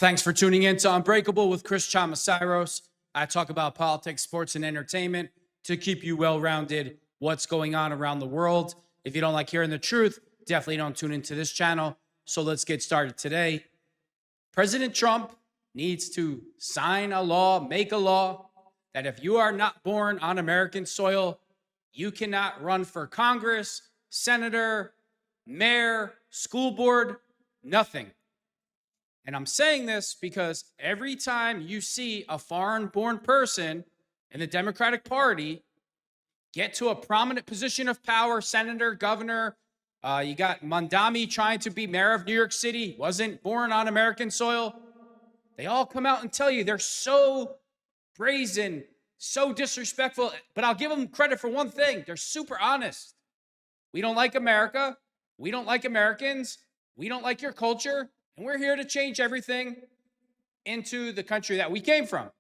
Thanks for tuning in to Unbreakable with ChrisChamasiros. I talk about politics, sports, and entertainment to keep you well-rounded what's going on around the world. If you don't like hearing the truth, definitely don't tune into this channel. So let's get started today. President Trump needs to sign a law, make a law, that if you are not born on American soil, you cannot run for Congress, senator, mayor, school board, nothing. And I'm saying this because every time you see a foreign-born person in the Democratic Party get to a prominent position of power, senator, governor, you got Mondami trying to be mayor of New York City, wasn't born on American soil. They all come out and tell you they're so brazen, so disrespectful. But I'll give them credit for one thing. They're super honest. We don't like America. We don't like Americans. We don't like your culture. And we're here to change everything into the country that we came from.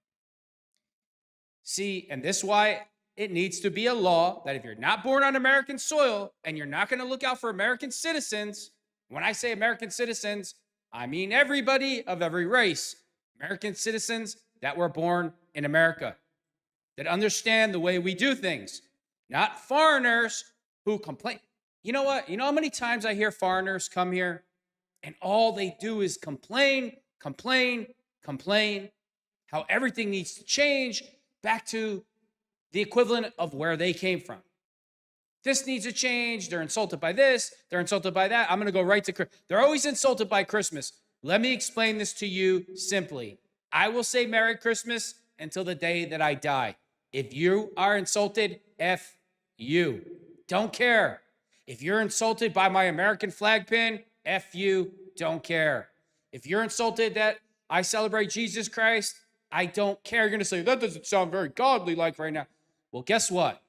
See, and this is why it needs to be a law that if you're not born on American soil and you're not going to look out for American citizens, when I say American citizens, I mean everybody of every race, American citizens that were born in America, that understand the way we do things, not foreigners who complain. You know what? You know how many times I hear foreigners come here and all they do is complain, how everything needs to change back to the equivalent of where they came from. This needs to change. They're insulted by this. They're insulted by that. I'm going to go right to Christmas. They're always insulted by Christmas. Let me explain this to you simply. I will say Merry Christmas until the day that I die. If you are insulted, F you. Don't care. If you're insulted by my American flag pin, F you, don't care. If you're insulted that I celebrate Jesus Christ, I don't care. You're going to say, that doesn't sound very godly like right now. Well, guess what?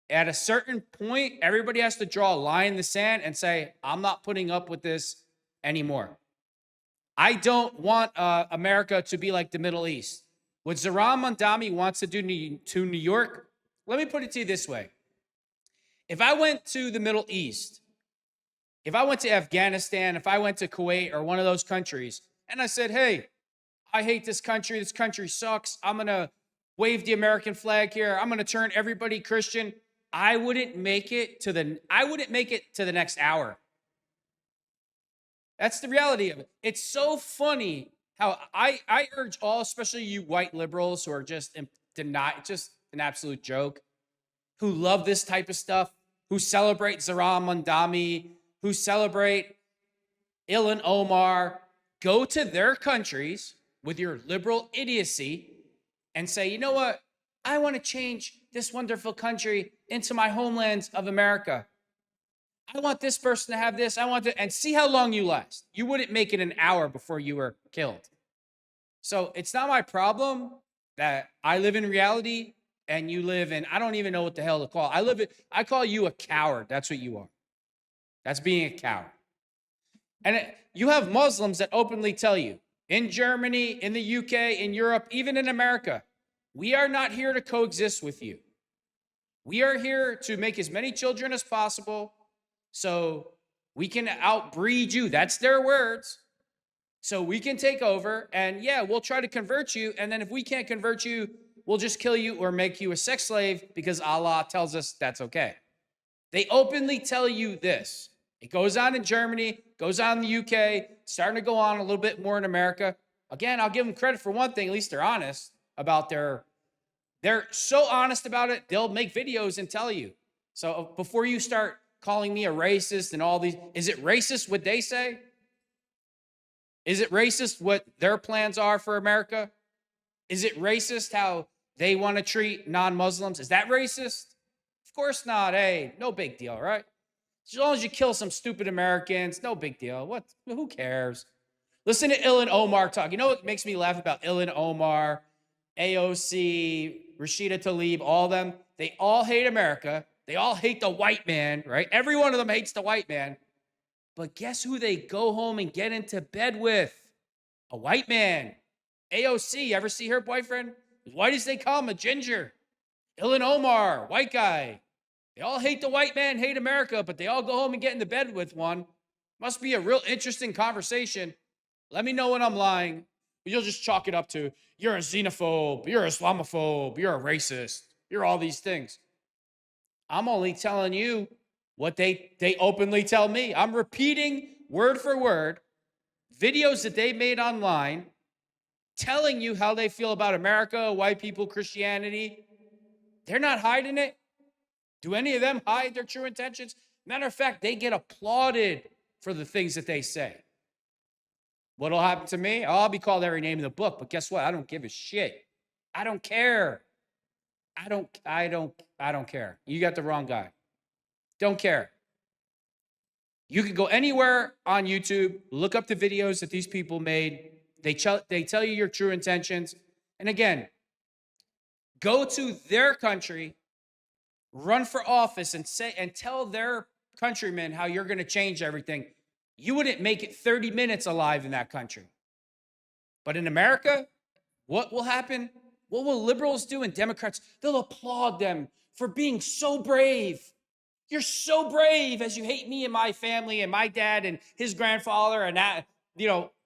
At a certain point, everybody has to draw a line in the sand and say, I'm not putting up with this anymore. I don't want America to be like the Middle East. What Zohran Mamdani wants to do to New York, let me put it to you this way. If I went to the Middle East, if I went to Afghanistan, if I went to Kuwait or one of those countries, and I said, hey, I hate this country sucks, I'm going to wave the American flag here, I'm going to turn everybody Christian, I wouldn't make it to the next hour. That's the reality of it. It's so funny how I urge all, especially you white liberals who are just just an absolute joke, who love this type of stuff, who celebrate Zohran Mamdani, who celebrate Ilhan Omar, go to their countries with your liberal idiocy and say, you know what? I want to change this wonderful country into my homelands of America. I want this person to have this. I want to, and see how long you last. You wouldn't make it an hour before you were killed. So it's not my problem that I live in reality and you live in, I don't even know what the hell to call it. I call you a coward. That's what you are. That's being a coward. And you have Muslims that openly tell you, in Germany, in the UK, in Europe, even in America, we are not here to coexist with you. We are here to make as many children as possible so we can outbreed you. That's their words. So we can take over and yeah, we'll try to convert you. And then if we can't convert you, we'll just kill you or make you a sex slave because Allah tells us that's okay. They openly tell you this. It goes on in Germany, goes on in the UK, starting to go on a little bit more in America. Again, I'll give them credit for one thing. At least they're honest about they're so honest about it, they'll make videos and tell you. So before you start calling me a racist and all these, is it racist what they say? Is it racist what their plans are for America? Is it racist how they want to treat non-Muslims? Is that racist? Of course not. Hey, no big deal, right? As long as you kill some stupid Americans, no big deal. Who cares? Listen to Ilhan Omar talk. You know what makes me laugh about Ilhan Omar, AOC, Rashida Tlaib, all of them? They all hate America. They all hate the white man, right? Every one of them hates the white man. But guess who they go home and get into bed with? A white man. AOC, ever see her boyfriend? As white as they come, a ginger. Ilhan Omar, white guy. They all hate the white man, hate America, but they all go home and get into bed with one. Must be a real interesting conversation. Let me know when I'm lying. You'll just chalk it up to you're a xenophobe, you're an Islamophobe, you're a racist, you're all these things. I'm only telling you what they openly tell me. I'm repeating word for word videos that they made online telling you how they feel about America, white people, Christianity. They're not hiding it. Do any of them hide their true intentions? Matter of fact, they get applauded for the things that they say. What'll happen to me? Oh, I'll be called every name in the book, but guess what? I don't give a shit. I don't care. I don't care. You got the wrong guy. Don't care. You can go anywhere on YouTube, look up the videos that these people made. They tell you your true intentions. And again, go to their country, run for office and tell their countrymen how you're going to change everything. You wouldn't make it 30 minutes alive in that country. But in America, what will happen? What will liberals do and Democrats? They'll applaud them for being so brave. You're so brave as you hate me and my family and my dad and his grandfather and that,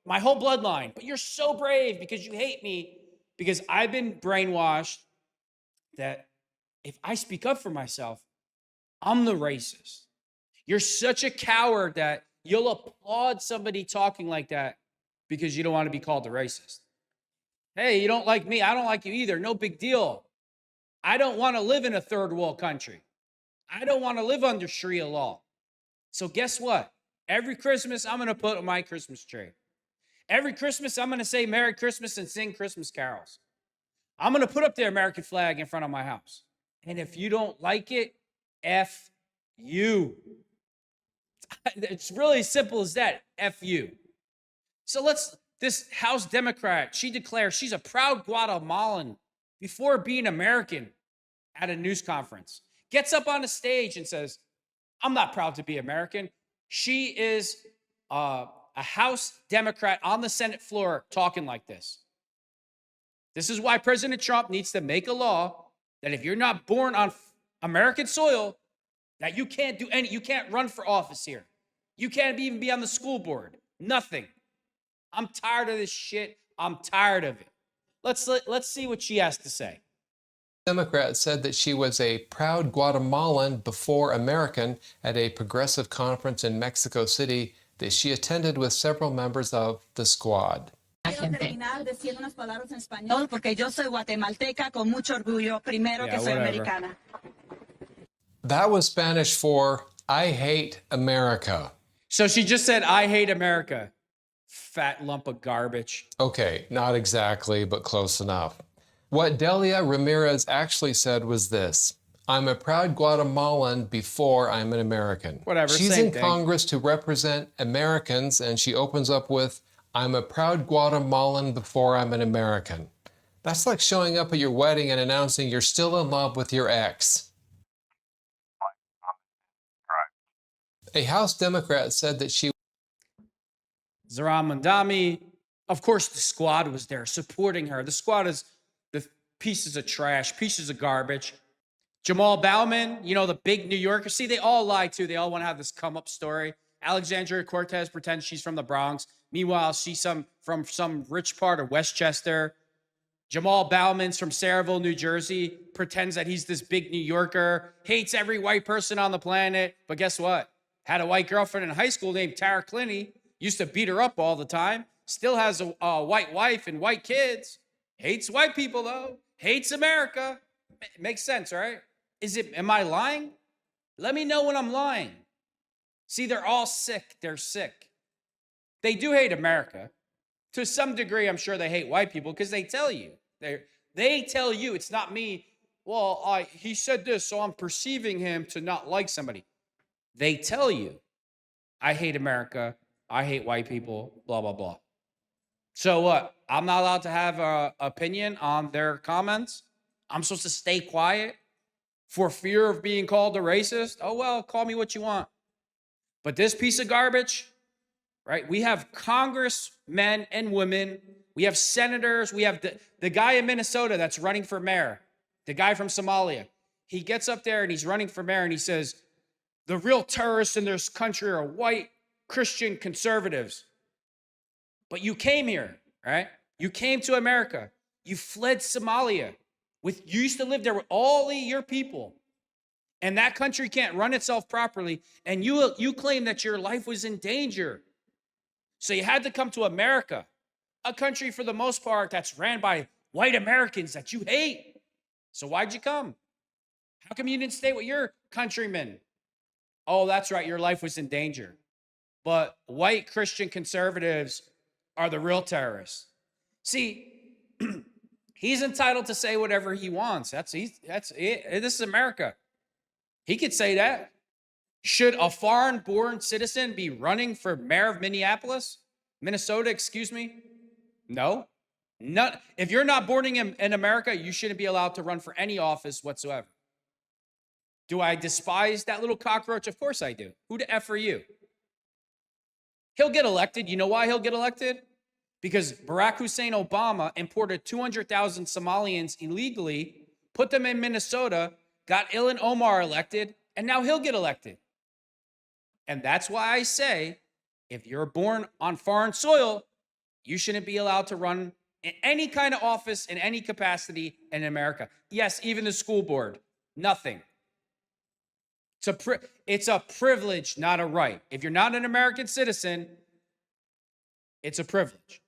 my whole bloodline. But you're so brave because you hate me, because I've been brainwashed that if I speak up for myself, I'm the racist. You're such a coward that you'll applaud somebody talking like that because you don't want to be called a racist. Hey, you don't like me. I don't like you either. No big deal. I don't want to live in a third world country. I don't want to live under Sharia law. So guess what? Every Christmas, I'm going to put on my Christmas tree. Every Christmas, I'm going to say Merry Christmas and sing Christmas carols. I'm going to put up the American flag in front of my house. And if you don't like it, F you. It's really as simple as that. F you. So this House Democrat, she declares she's a proud Guatemalan before being American at a news conference. Gets up on a stage and says, I'm not proud to be American. She is a House Democrat on the Senate floor talking like this. This is why President Trump needs to make a law that if you're not born on American soil, that you can't you can't run for office here. You can't even be on the school board. Nothing. I'm tired of this shit. I'm tired of it. Let's see what she has to say. Democrat said that she was a proud Guatemalan before American at a progressive conference in Mexico City that she attended with several members of the squad. That was Spanish for I hate America. So she just said, I hate America. Fat lump of garbage. Okay, not exactly, but close enough. What Delia Ramirez actually said was this: I'm a proud Guatemalan before I'm an American. Whatever, She's in Congress to represent Americans, and she opens up with, I'm a proud Guatemalan before I'm an American. That's like showing up at your wedding and announcing you're still in love with your ex. A House Democrat said that she... Zohran Mamdani, of course the squad was there supporting her. The squad is the pieces of trash, pieces of garbage. Jamal Bowman, the big New Yorker. See, they all lie too. They all want to have this come up story. Alexandria Cortez pretends she's from the Bronx. Meanwhile, she's from some rich part of Westchester. Jamal Bowman's from Saraville, New Jersey, pretends that he's this big New Yorker, hates every white person on the planet. But guess what? Had a white girlfriend in high school named Tara Clinty. Used to beat her up all the time. Still has a white wife and white kids. Hates white people, though. Hates America. Makes sense, right? Am I lying? Let me know when I'm lying. See, they're all sick. They're sick. They do hate America. To some degree, I'm sure they hate white people because they tell you. They tell you, it's not me. Well, he said this, so I'm perceiving him to not like somebody. They tell you, I hate America. I hate white people, blah, blah, blah. So what? I'm not allowed to have an opinion on their comments? I'm supposed to stay quiet for fear of being called a racist? Oh, well, call me what you want. But this piece of garbage, right? We have congressmen and women. We have senators. We have the guy in Minnesota that's running for mayor, the guy from Somalia. He gets up there and he's running for mayor and he says, the real terrorists in this country are white Christian conservatives. But you came here, right? You came to America. You fled Somalia. You used to live there with all your people. And that country can't run itself properly. And you claim that your life was in danger. So you had to come to America, a country for the most part that's ran by white Americans that you hate. So why'd you come? How come you didn't stay with your countrymen? Oh, that's right, your life was in danger. But white Christian conservatives are the real terrorists. See, he's entitled to say whatever he wants. That's it. This is America. He could say that. Should a foreign-born citizen be running for mayor of Minnesota, excuse me? No. If you're not born in America, you shouldn't be allowed to run for any office whatsoever. Do I despise that little cockroach? Of course I do. Who the F are you? He'll get elected. You know why he'll get elected? Because Barack Hussein Obama imported 200,000 Somalians illegally, put them in Minnesota, got Ilhan Omar elected, and now he'll get elected. And that's why I say, if you're born on foreign soil, you shouldn't be allowed to run in any kind of office in any capacity in America. Yes, even the school board, nothing. It's a privilege, not a right. If you're not an American citizen, it's a privilege.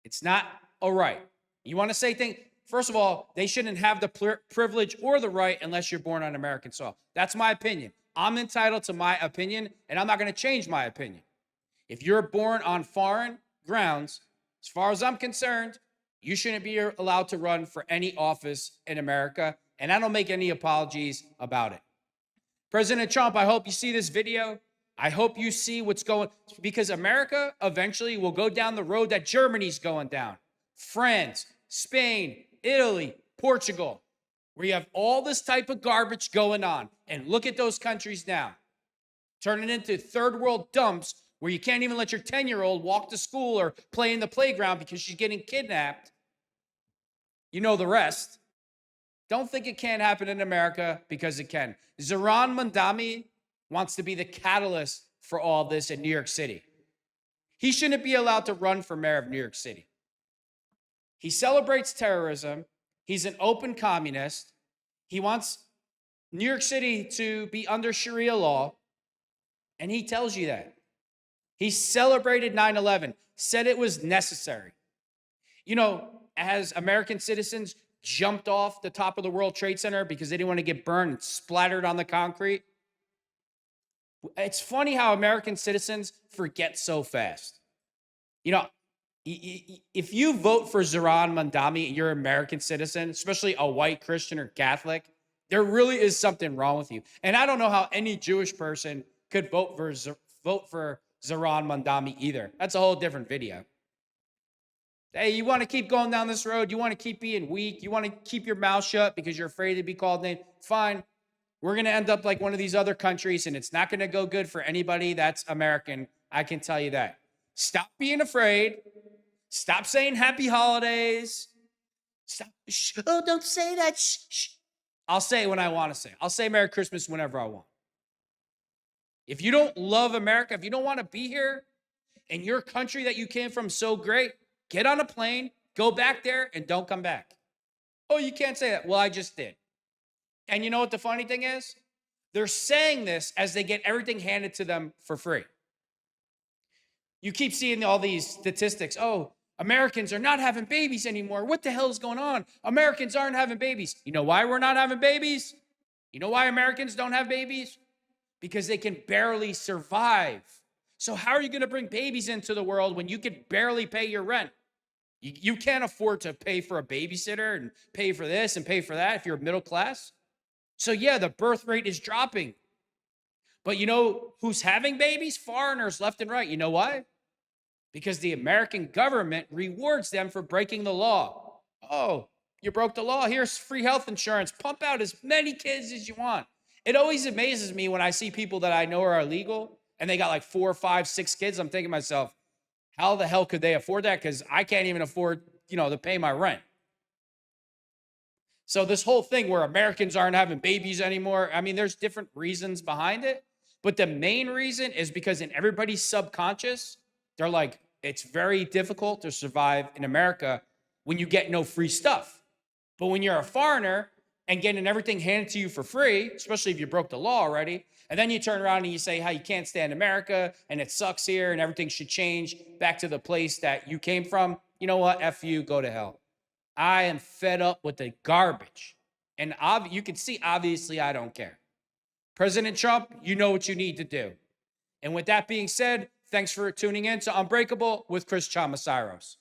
It's not a right. You want to say things? First of all, they shouldn't have the privilege or the right unless you're born on American soil. That's my opinion. I'm entitled to my opinion, and I'm not going to change my opinion. If you're born on foreign grounds, as far as I'm concerned, you shouldn't be allowed to run for any office in America, and I don't make any apologies about it. President Trump, I hope you see this video. I hope you see what's going, because America eventually will go down the road that Germany's going down. France, Spain, Italy, Portugal, where you have all this type of garbage going on. And look at those countries now, turning into third world dumps where you can't even let your 10-year-old walk to school or play in the playground because she's getting kidnapped. You know the rest. Don't think it can't happen in America, because it can. Zohran Mamdani wants to be the catalyst for all this in New York City. He shouldn't be allowed to run for mayor of New York City. He celebrates terrorism. He's an open communist. He wants New York City to be under Sharia law, and he tells you that. He celebrated 9/11, said it was necessary. You know, as American citizens jumped off the top of the World Trade Center because they didn't want to get burned and splattered on the concrete. It's funny how American citizens forget so fast. You know, if you vote for Zohran Mamdani and you're an American citizen, especially a white Christian or Catholic, there really is something wrong with you. And I don't know how any Jewish person could vote for Zohran Mamdani either. That's a whole different video. Hey, you want to keep going down this road? You want to keep being weak? You want to keep your mouth shut because you're afraid to be called names? Fine. We're going to end up like one of these other countries, and it's not going to go good for anybody that's American. I can tell you that. Stop being afraid. Stop saying happy holidays. Stop. Shh. Oh, don't say that. Shh, shh. I'll say it when I want to say it. I'll say Merry Christmas whenever I want. If you don't love America, if you don't want to be here, and your country that you came from so great, get on a plane, go back there, and don't come back. Oh, you can't say that. Well, I just did. And you know what the funny thing is? They're saying this as they get everything handed to them for free. You keep seeing all these statistics. Oh, Americans are not having babies anymore. What the hell is going on? Americans aren't having babies. You know why we're not having babies? You know why Americans don't have babies? Because they can barely survive. So how are you going to bring babies into the world when you can barely pay your rent? You can't afford to pay for a babysitter and pay for this and pay for that if you're middle class. So yeah, the birth rate is dropping. But you know who's having babies? Foreigners left and right. You know why? Because the American government rewards them for breaking the law. Oh, you broke the law. Here's free health insurance. Pump out as many kids as you want. It always amazes me when I see people that I know are illegal and they got like 4, 5, 6 kids. I'm thinking to myself, how the hell could they afford that? Because I can't even afford, to pay my rent. So this whole thing where Americans aren't having babies anymore, I mean, there's different reasons behind it. But the main reason is because in everybody's subconscious, they're like, it's very difficult to survive in America when you get no free stuff. But when you're a foreigner and getting everything handed to you for free, especially if you broke the law already, and then you turn around and you say how you can't stand America and it sucks here and everything should change back to the place that you came from, you know what? F you, go to hell. I am fed up with the garbage. And you can see, obviously, I don't care. President Trump, you know what you need to do. And with that being said, thanks for tuning in to Unbreakable with Chris Chamasiros.